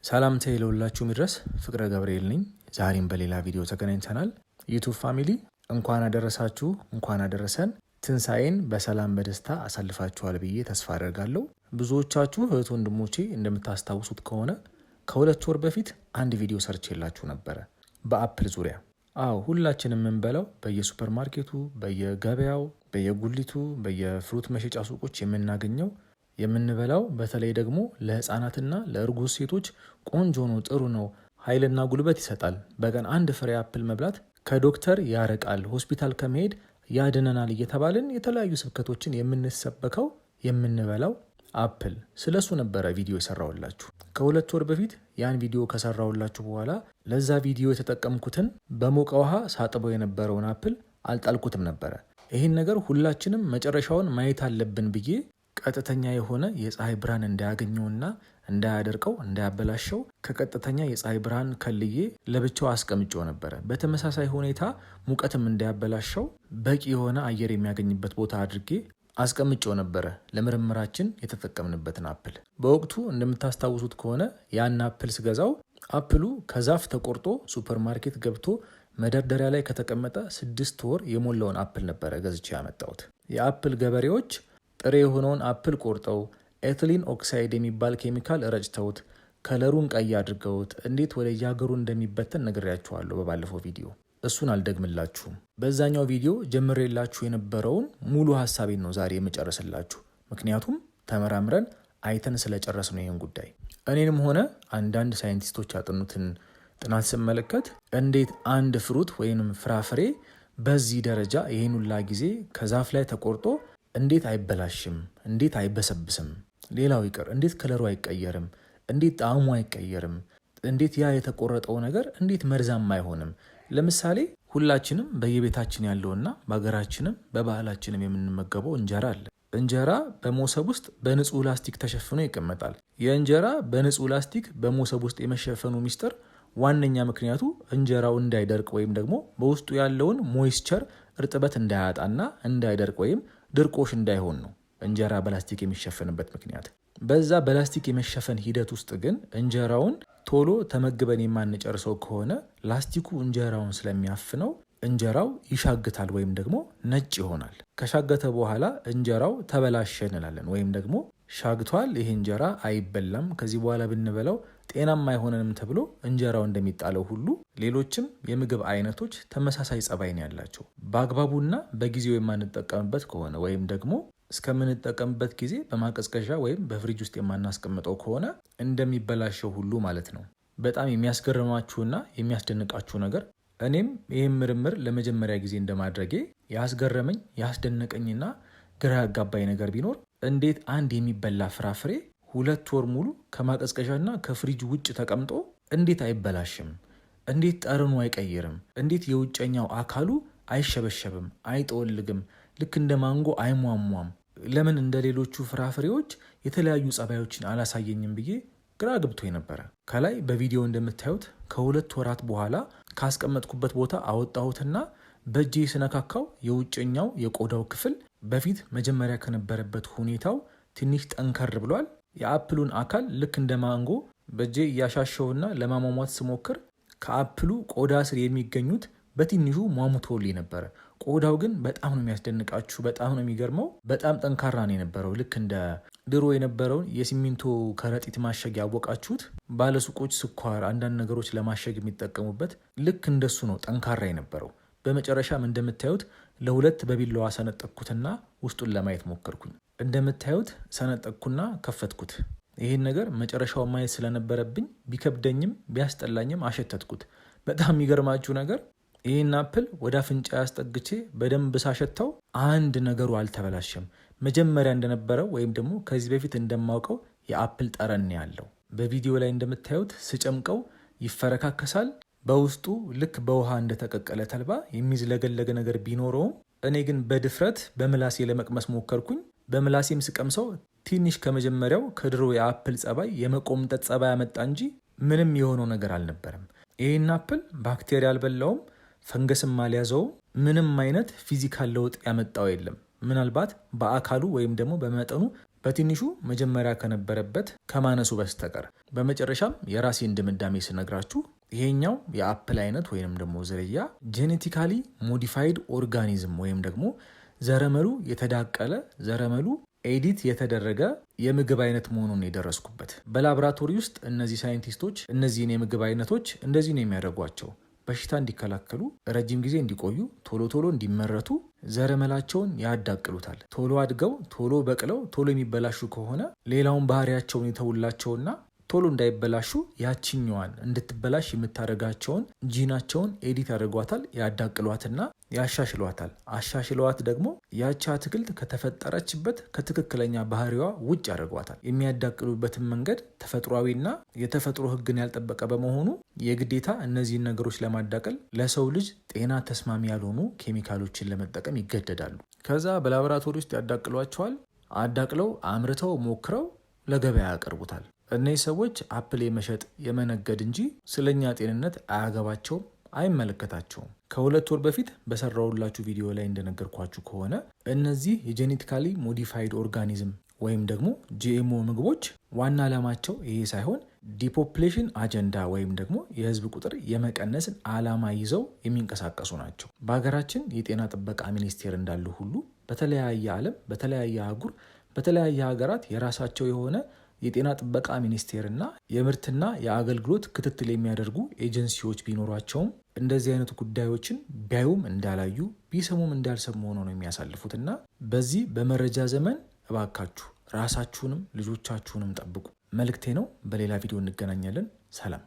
ሰላምታ ይለውላችሁ ሚድረስ ፍቅረ ገብርኤል ነኝ። ዛሬም በሌላ ቪዲዮ ተገናኝተናል። ዩቲዩብ ፋሚሊ እንኳን አደረሳችሁ፣ እንኳን አደረሰን። ትንሳኤን በሰላም በደስታ አሳልፋችኋል ብዬ ተስፋ አደርጋለሁ። ብዙዎቻችሁ እህት ወንድሞቼ እንደምታስታውሱት ከሆነ ከሁለት ወር በፊት አንድ ቪዲዮ ሰርቼላችሁ ነበረ በአፕል ዙሪያ። አዎ ሁላችንም የምንበላው በየሱፐርማርኬቱ፣ በየገበያው፣ በየጉሊቱ፣ በየፍሩት መሸጫ ሱቆች የምንበላው በተለይ ደግሞ ለህፃናትና ለእርጉዝ ሴቶች ቆንጆ ነው፣ ጥሩ ነው፣ ኃይልና ጉልበት ይሰጣል። በቀን አንድ ፍሬ አፕል መብላት ከዶክተር ያርቃል፣ ሆስፒታል ከመሄድ ያድነናል እየተባልን የተለያዩ ስብከቶችን የምንሰበከው የምንበላው አፕል። ስለሱ ነበረ ቪዲዮ የሰራውላችሁ። ከሁለት ወር በፊት ያን ቪዲዮ ከሰራውላችሁ በኋላ ለዛ ቪዲዮ የተጠቀምኩትን በሞቀ ውሃ ሳጥበው የነበረውን አፕል አልጣልኩትም ነበረ። ይህን ነገር ሁላችንም መጨረሻውን ማየት አለብን ብዬ ቀጥተኛ የሆነ የፀሐይ ብርሃን እንዳያገኘውና እንዳያደርቀው እንዳያበላሸው ከቀጥተኛ የፀሐይ ብርሃን ከልዬ ለብቻው አስቀምጬው ነበረ። በተመሳሳይ ሁኔታ ሙቀትም እንዳያበላሸው በቂ የሆነ አየር የሚያገኝበት ቦታ አድርጌ አስቀምጬው ነበረ ለምርምራችን የተጠቀምንበትን አፕል። በወቅቱ እንደምታስታውሱት ከሆነ ያን አፕል ስገዛው አፕሉ ከዛፍ ተቆርጦ ሱፐርማርኬት ገብቶ መደርደሪያ ላይ ከተቀመጠ 6 ወር የሞላውን አፕል ነበረ ገዝቼ ያመጣሁት። የአፕል ገበሬዎች ጥሬ የሆነውን አፕል ቆርጠው ኤትሊን ኦክሳይድ የሚባል ኬሚካል ረጭተውት ከለሩን ቀይ አድርገውት እንዴት ወደ የሀገሩ እንደሚበተን ነግሬያችኋለሁ በባለፈው ቪዲዮ። እሱን አልደግምላችሁም። በዛኛው ቪዲዮ ጀምሬላችሁ የነበረውን ሙሉ ሀሳቤን ነው ዛሬ የምጨርስላችሁ። ምክንያቱም ተመራምረን አይተን ስለጨረስ ነው ይህን ጉዳይ። እኔንም ሆነ አንዳንድ ሳይንቲስቶች ያጠኑትን ጥናት ስመለከት እንዴት አንድ ፍሩት ወይም ፍራፍሬ በዚህ ደረጃ ይህን ሁላ ጊዜ ከዛፍ ላይ ተቆርጦ እንዴት አይበላሽም? እንዴት አይበሰብስም? ሌላው ይቅር እንዴት ከለሩ አይቀየርም? እንዴት ጣዕሙ አይቀየርም? እንዴት ያ የተቆረጠው ነገር እንዴት መርዛማ አይሆንም? ለምሳሌ ሁላችንም በየቤታችን ያለውና በሀገራችንም በባህላችንም የምንመገበው እንጀራ አለ። እንጀራ በሞሰብ ውስጥ በንጹህ ላስቲክ ተሸፍኖ ይቀመጣል። የእንጀራ በንጹህ ላስቲክ በሞሰብ ውስጥ የመሸፈኑ ሚስጥር ዋነኛ ምክንያቱ እንጀራው እንዳይደርቅ ወይም ደግሞ በውስጡ ያለውን ሞይስቸር እርጥበት እንዳያጣና እንዳይደርቅ ወይም ድርቆሽ እንዳይሆን ነው እንጀራ በላስቲክ የሚሸፈንበት ምክንያት። በዛ በላስቲክ የመሸፈን ሂደት ውስጥ ግን እንጀራውን ቶሎ ተመግበን የማንጨርሰው ከሆነ ላስቲኩ እንጀራውን ስለሚያፍነው እንጀራው ይሻግታል ወይም ደግሞ ነጭ ይሆናል። ከሻገተ በኋላ እንጀራው ተበላሸ እንላለን ወይም ደግሞ ሻግቷል፣ ይሄ እንጀራ አይበላም፣ ከዚህ በኋላ ብንበላው ጤናማ አይሆነንም ተብሎ እንጀራው እንደሚጣለው ሁሉ ሌሎችም የምግብ አይነቶች ተመሳሳይ ጸባይ ነው ያላቸው። በአግባቡና በጊዜው የማንጠቀምበት ከሆነ ወይም ደግሞ እስከምንጠቀምበት ጊዜ በማቀዝቀዣ ወይም በፍሪጅ ውስጥ የማናስቀምጠው ከሆነ እንደሚበላሸው ሁሉ ማለት ነው። በጣም የሚያስገርማችሁና የሚያስደንቃችሁ ነገር እኔም ይህም ምርምር ለመጀመሪያ ጊዜ እንደማድረጌ ያስገረመኝ ያስደነቀኝና ግራ ያጋባኝ ነገር ቢኖር እንዴት አንድ የሚበላ ፍራፍሬ 2 ወር ሙሉ ከማቀዝቀዣና ከፍሪጅ ውጭ ተቀምጦ እንዴት አይበላሽም? እንዴት ጠረኑ አይቀይርም? እንዴት የውጨኛው አካሉ አይሸበሸብም፣ አይጠወልግም፣ ልክ እንደ ማንጎ አይሟሟም? ለምን እንደ ሌሎቹ ፍራፍሬዎች የተለያዩ ጸባዮችን አላሳየኝም ብዬ ግራ ገብቶኝ ነበረ። ከላይ በቪዲዮ እንደምታዩት ከ2 ወራት በኋላ ካስቀመጥኩበት ቦታ አወጣሁትና በእጄ ስነካካው የውጨኛው የቆዳው ክፍል በፊት መጀመሪያ ከነበረበት ሁኔታው ትንሽ ጠንከር ብሏል። የአፕሉን አካል ልክ እንደ ማንጎ በእጄ እያሻሸውና ለማሟሟት ስሞክር ከአፕሉ ቆዳ ስር የሚገኙት በትንሹ ሟሙቶልኝ ነበረ። ቆዳው ግን በጣም ነው የሚያስደንቃችሁ፣ በጣም ነው የሚገርመው። በጣም ጠንካራ ነው የነበረው። ልክ እንደ ድሮ የነበረውን የሲሚንቶ ከረጢት ማሸግ ያወቃችሁት ባለሱቆች ስኳር፣ አንዳንድ ነገሮች ለማሸግ የሚጠቀሙበት ልክ እንደሱ ነው ጠንካራ የነበረው። በመጨረሻም እንደምታዩት ለ2 በቢላዋ ሰነጠቅኩትና ውስጡን ለማየት ሞከርኩኝ። እንደምታዩት ሰነጠቅኩና ከፈትኩት። ይህን ነገር መጨረሻው ማየት ስለነበረብኝ ቢከብደኝም ቢያስጠላኝም አሸተትኩት። በጣም የሚገርማችሁ ነገር ይህን አፕል ወደ አፍንጫ ያስጠግቼ በደንብ ሳሸተው አንድ ነገሩ አልተበላሸም። መጀመሪያ እንደነበረው ወይም ደግሞ ከዚህ በፊት እንደማውቀው የአፕል ጠረን ያለው። በቪዲዮ ላይ እንደምታዩት ስጨምቀው ይፈረካከሳል። በውስጡ ልክ በውሃ እንደተቀቀለ ተልባ የሚዝለገለገ ነገር ቢኖረውም እኔ ግን በድፍረት በምላሴ ለመቅመስ ሞከርኩኝ። በምላሴም ስቀምሰው ትንሽ ከመጀመሪያው ከድሮ የአፕል ጸባይ የመቆምጠጥ ጸባይ ያመጣ እንጂ ምንም የሆነው ነገር አልነበረም። ይህን አፕል ባክቴሪያ አልበላውም፣ ፈንገስም አልያዘውም። ምንም አይነት ፊዚካል ለውጥ ያመጣው የለም። ምናልባት በአካሉ ወይም ደግሞ በመጠኑ በትንሹ መጀመሪያ ከነበረበት ከማነሱ በስተቀር። በመጨረሻም የራሴን ድምዳሜ ስነግራችሁ ይሄኛው የአፕል አይነት ወይንም ደግሞ ዝርያ ጄኔቲካሊ ሞዲፋይድ ኦርጋኒዝም ወይም ደግሞ ዘረመሉ የተዳቀለ ዘረመሉ ኤዲት የተደረገ የምግብ አይነት መሆኑን የደረስኩበት። በላቦራቶሪ ውስጥ እነዚህ ሳይንቲስቶች እነዚህን የምግብ አይነቶች እንደዚህ ነው የሚያደርጓቸው። በሽታ እንዲከላከሉ፣ ረጅም ጊዜ እንዲቆዩ፣ ቶሎ ቶሎ እንዲመረቱ ዘረመላቸውን ያዳቅሉታል። ቶሎ አድገው ቶሎ በቅለው ቶሎ የሚበላሹ ከሆነ ሌላውን ባህሪያቸውን የተውላቸውና ቶሎ እንዳይበላሹ ያችኛዋን እንድትበላሽ የምታደርጋቸውን ጂናቸውን ኤዲት ያደርጓታል፣ ያዳቅሏትና ያሻሽሏታል። አሻሽለዋት ደግሞ ያቺ አትክልት ከተፈጠረችበት ከትክክለኛ ባህሪዋ ውጭ ያደርጓታል። የሚያዳቅሉበትን መንገድ ተፈጥሯዊና የተፈጥሮ ሕግን ያልጠበቀ በመሆኑ የግዴታ እነዚህን ነገሮች ለማዳቀል ለሰው ልጅ ጤና ተስማሚ ያልሆኑ ኬሚካሎችን ለመጠቀም ይገደዳሉ። ከዛ በላቦራቶሪ ውስጥ ያዳቅሏቸዋል። አዳቅለው አምርተው ሞክረው ለገበያ ያቀርቡታል። እነዚህ ሰዎች አፕል የመሸጥ የመነገድ እንጂ ስለኛ ጤንነት አያገባቸውም፣ አይመለከታቸውም። ከ2 ወር በፊት በሰራውላችሁ ቪዲዮ ላይ እንደነገርኳችሁ ከሆነ እነዚህ የጄኔቲካሊ ሞዲፋይድ ኦርጋኒዝም ወይም ደግሞ ጂኤምኦ ምግቦች ዋና ዓላማቸው ይሄ ሳይሆን ዲፖፕሌሽን አጀንዳ ወይም ደግሞ የህዝብ ቁጥር የመቀነስን ዓላማ ይዘው የሚንቀሳቀሱ ናቸው። በሀገራችን የጤና ጥበቃ ሚኒስቴር እንዳሉ ሁሉ በተለያየ ዓለም በተለያየ አህጉር በተለያየ ሀገራት የራሳቸው የሆነ የጤና ጥበቃ ሚኒስቴርና የምርትና የአገልግሎት ክትትል የሚያደርጉ ኤጀንሲዎች ቢኖሯቸውም እንደዚህ አይነት ጉዳዮችን ቢያዩም እንዳላዩ ቢሰሙም እንዳልሰሙ ሆነው ነው የሚያሳልፉትና በዚህ በመረጃ ዘመን እባካችሁ ራሳችሁንም ልጆቻችሁንም ጠብቁ መልእክቴ ነው። በሌላ ቪዲዮ እንገናኛለን። ሰላም።